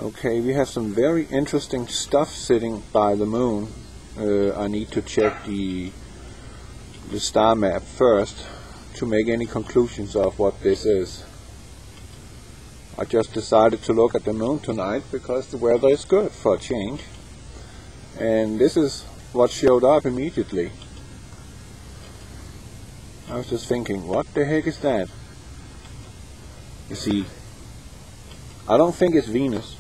Okay, we have some very interesting stuff sitting by the moon. I need to check the star map first to make any conclusions of what this is. I just decided to look at the moon tonight because the weather is good for a change. And this is what showed up immediately. I was just thinking, what the heck is that? You see, I don't think it's Venus.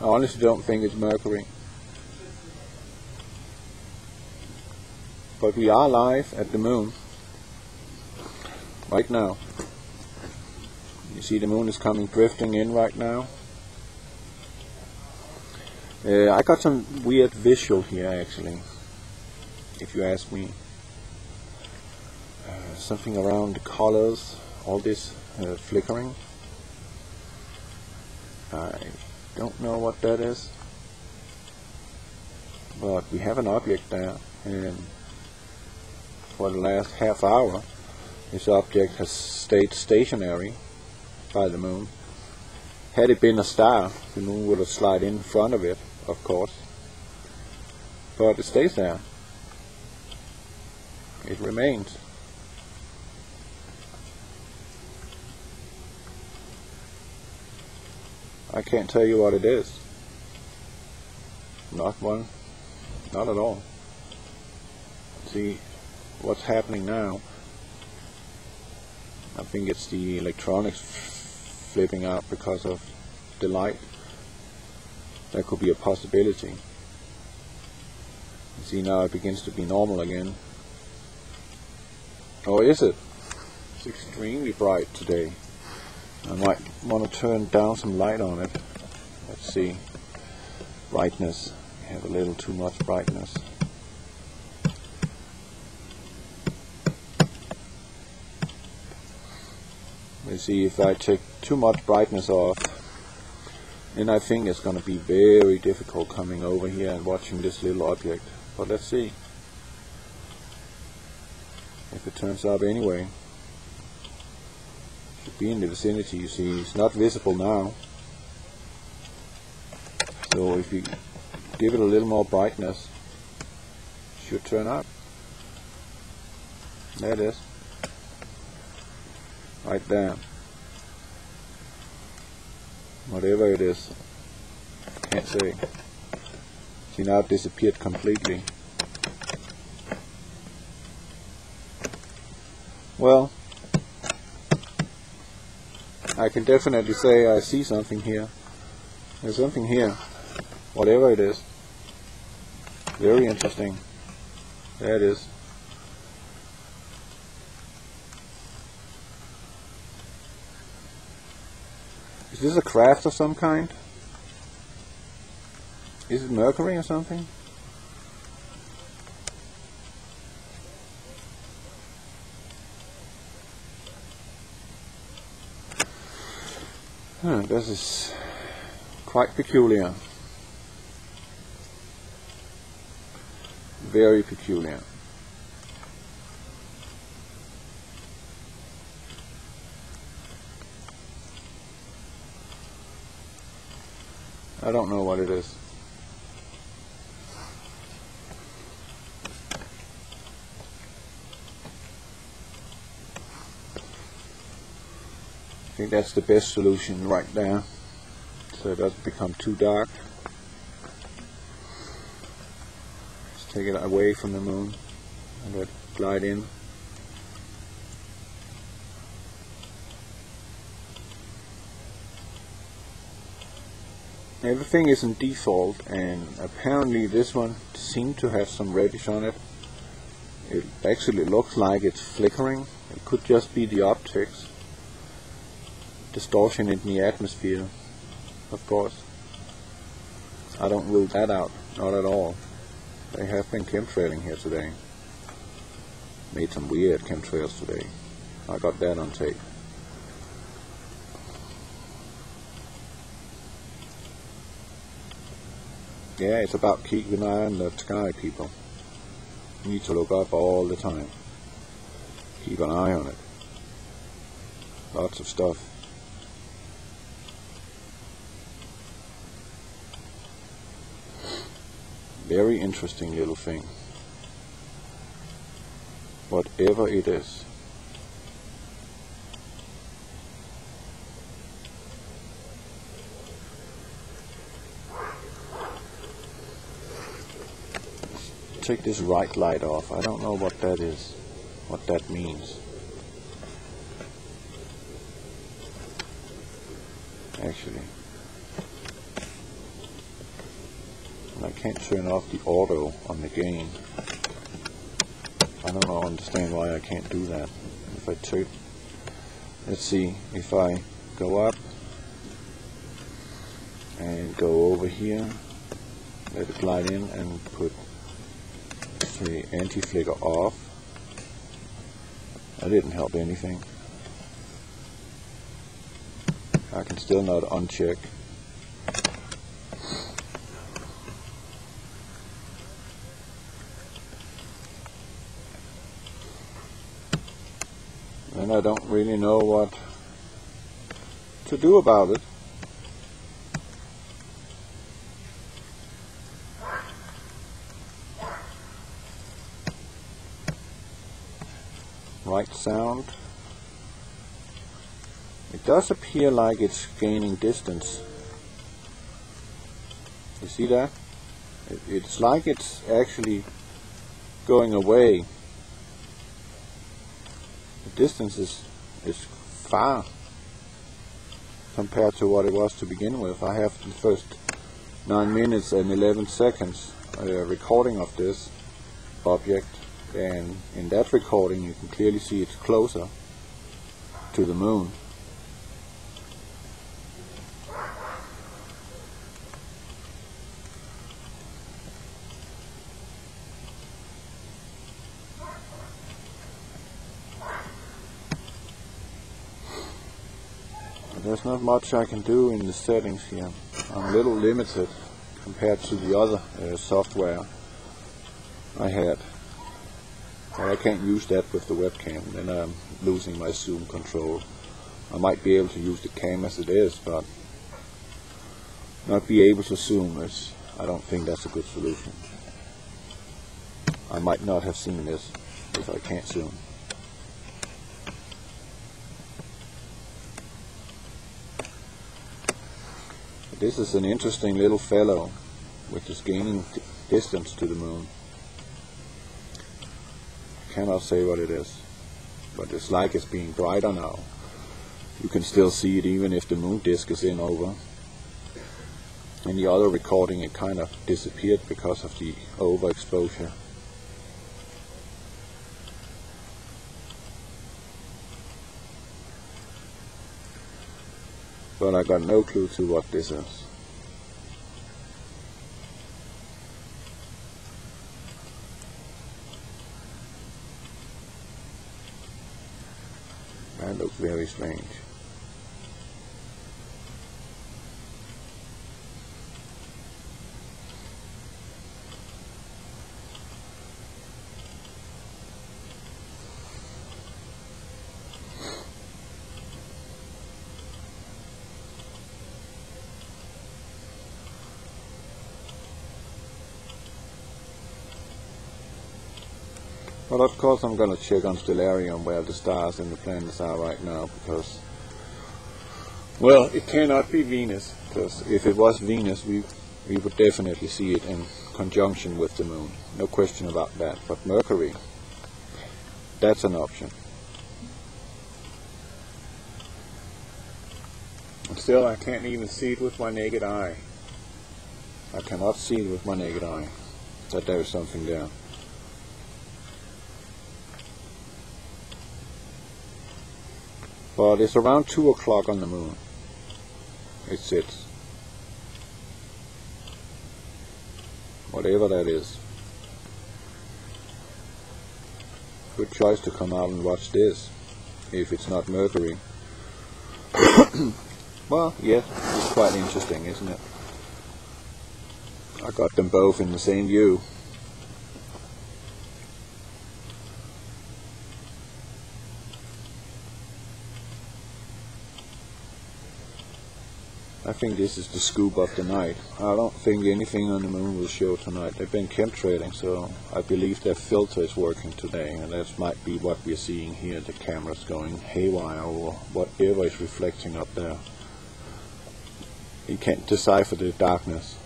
I honestly don't think it's Mercury. But we are live at the moon right now. You see the moon is coming drifting in right now. I got some weird visual here actually, if you ask me. Something around the colors, all this flickering. I don't know what that is, but we have an object there, and for the last half hour this object has stayed stationary by the moon. Had it been a star, the moon would have slid in front of it, of course, but it stays there. It remains. I can't tell you what it is. Not at all. See what's happening now. I think it's the electronics flipping out because of the light. That could be a possibility. See, now it begins to be normal again. Or is it? It's extremely bright today. I might want to turn down some light on it. Let's see. Brightness. We have a little too much brightness. Let's see, if I take too much brightness off, then I think it's going to be very difficult coming over here and watching this little object. But let's see. If it turns up anyway. Be in the vicinity. You see, it's not visible now, so if you give it a little more brightness, it should turn up. There it is, right there. Whatever it is, can't say. See, now it disappeared completely. Well, I can definitely say I see something here. There's something here. Whatever it is. Very interesting. There it is. Is this a craft of some kind? Is it Mercury or something? This is quite peculiar. Very peculiar. I don't know what it is. I think that's the best solution right there, so it doesn't become too dark. Just take it away from the moon and let it glide in. Everything is in default, and apparently this one seemed to have some reddish on it. It actually looks like it's flickering. It could just be the optics. Distortion in the atmosphere, of course. I don't rule that out, not at all. They have been chemtrailing here today. Made some weird chemtrails today. I got that on tape. Yeah, it's about keeping an eye on the sky, people. You need to look up all the time. Keep an eye on it. Lots of stuff. Very interesting little thing. Whatever it is. Take this right light off. I don't know what that is, what that means. Actually, and I can't turn off the auto on the gain. I don't understand why I can't do that. If I turn, let's see, if I go up and go over here, let it glide in and put the anti-flicker off. That didn't help anything. I can still not uncheck. And I don't really know what to do about it. Right sound. It does appear like it's gaining distance. You see that? It's like it's actually going away. The distance is far compared to what it was to begin with. I have the first 9 minutes and 11 seconds recording of this object, and in that recording you can clearly see it's closer to the moon. There's not much I can do in the settings here. I'm a little limited compared to the other software I had. But I can't use that with the webcam, then I'm losing my zoom control. I might be able to use the cam as it is, but not be able to zoom is, I don't think that's a good solution. I might not have seen this if I can't zoom. This is an interesting little fellow which is gaining distance to the moon. I cannot say what it is, but it's like it's being brighter now. You can still see it even if the moon disk is in over. In the other recording it kind of disappeared because of the overexposure. But I got no clue to what this is. That looks very strange. Well, of course I'm going to check on Stellarium where the stars and the planets are right now, because, well, it cannot be Venus, because if it was Venus we would definitely see it in conjunction with the moon, no question about that. But Mercury, that's an option. And still I can't even see it with my naked eye. I cannot see it with my naked eye, that there is something there. But it's around 2 o'clock on the moon. It sits. Whatever that is. Good choice to come out and watch this, if it's not Mercury. Well, yes, it's quite interesting, isn't it? I got them both in the same view. I think this is the scoop of the night. I don't think anything on the moon will show tonight. They've been chemtrailing, so I believe their filter is working today, and that might be what we're seeing here. The camera's going haywire or whatever is reflecting up there. You can't decipher the darkness,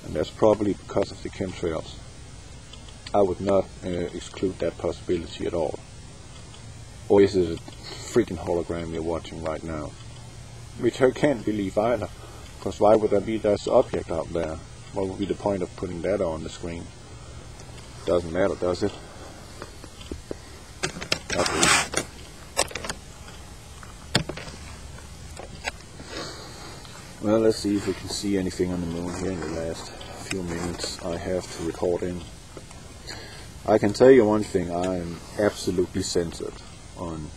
and that's probably because of the chemtrails. I would not exclude that possibility at all. Or is it a freaking hologram you're watching right now? Which I can't believe either, because why would there be this object out there? What would be the point of putting that on the screen? Doesn't matter, does it? Not really. Well, let's see if we can see anything on the moon here in the last few minutes I have to record in. I can tell you one thing, I am absolutely censored on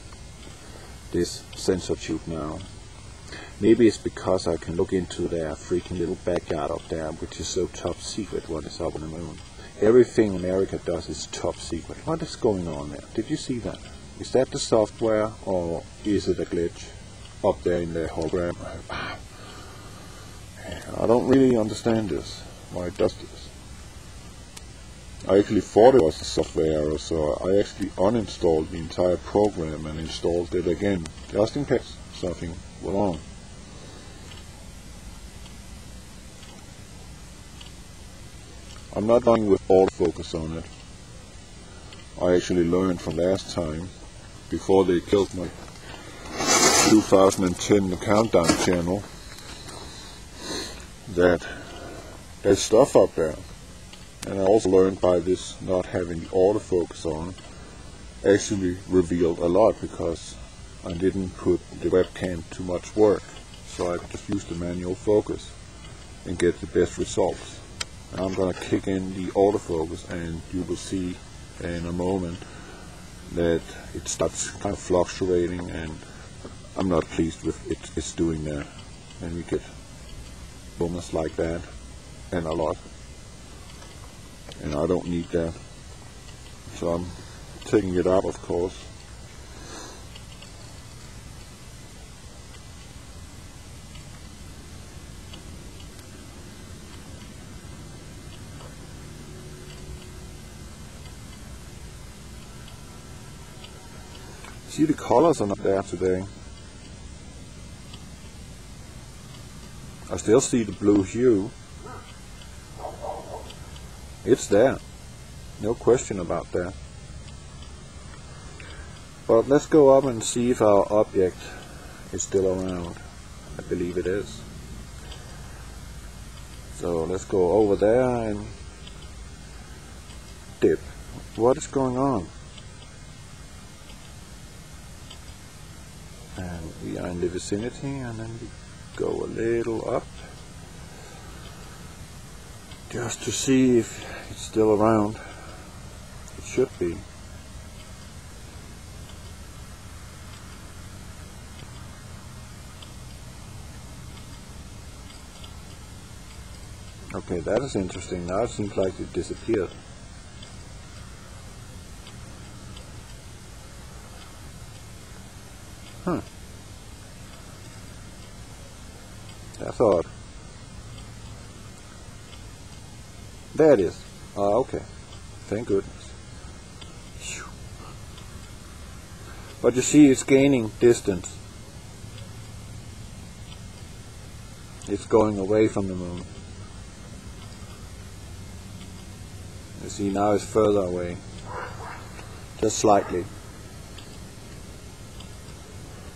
this sensor tube now. Maybe it's because I can look into their freaking little backyard up there, which is so top secret when it's up on the moon. Everything America does is top secret. What is going on there? Did you see that? Is that the software, or is it a glitch up there in the hologram? I don't really understand this, why it does this. I actually thought it was a software error, so I actually uninstalled the entire program and installed it again, just in case something went wrong. I'm not going with autofocus on it. I actually learned from last time, before they killed my 2010 The Countdown channel, that there's stuff up there. And I also learned by this not having the autofocus on actually revealed a lot, because I didn't put the webcam to much work, so I could just use the manual focus and get the best results. And I'm going to kick in the autofocus, and you will see in a moment that it starts kind of fluctuating, and I'm not pleased with it's doing that. And we get moments like that, and a lot. And I don't need that, so I'm taking it out, of course. See, the colors are not there today. I still see the blue hue. It's there, no question about that. But let's go up and see if our object is still around. I believe it is. So let's go over there and dip. What is going on? And we are in the vicinity, and then we go a little up, just to see if it's still around. It should be. Okay, that is interesting. Now it seems like it disappeared. Huh. That's odd. There it is. Oh, okay. Thank goodness. Phew. But you see, it's gaining distance. It's going away from the moon. You see, now it's further away. Just slightly.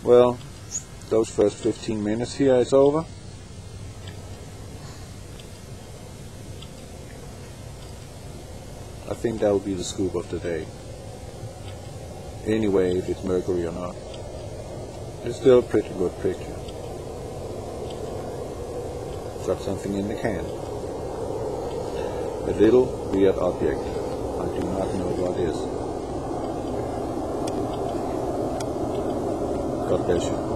Well, those first 15 minutes here is over. I think that will be the scoop of the day. Anyway, if it's Mercury or not. It's still a pretty good picture. Got something in the can. A little weird object. I do not know what it is. God bless you.